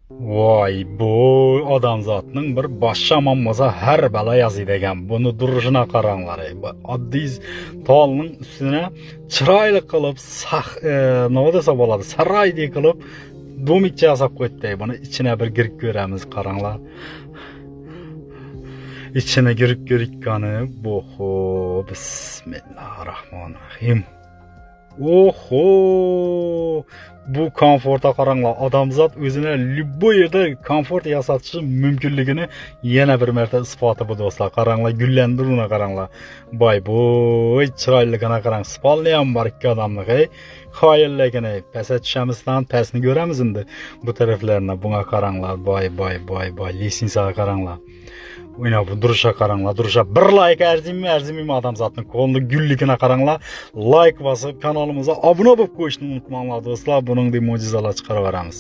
Vay bu odamzatning bir başlamanmasa her bela yazıydı ekan. Bunu duruşuna qaranglar. Addiz tolning üstüne chiroyli qilib nima desa bo'ladi, saroydek qilib domikcha yasab qo'ydi. Buni ichine bir girib ko'ramiz, qaranglar. İçine girip görükkani boho bismillahirrahmanirrahim. Oho, bu komforta qaranglar. Odamzat o'zini любой yerda komfort yasatishi mumkinligini yana bir marta isboti bu do'stlar. Qaranglar, gullandiruvni qaranglar. Boy boy chiroyligini qarang. Spalni ham bor ikki odamlik. Qoyilligini pastga tushamizdan pastni ko'ramiz endi. Bu taraflarni bunga qaranglar. Boy lesinsaga qaranglar. Oyna bu duruşa qaranglar, duruşa bir like arzimmi odamzatning qo'lini gulligini qaranglar. Like bosib kanalimize abone bo'lib qo'yishni unutmanglar do'stlar. Buning mo'jizalar chiqaraveramiz.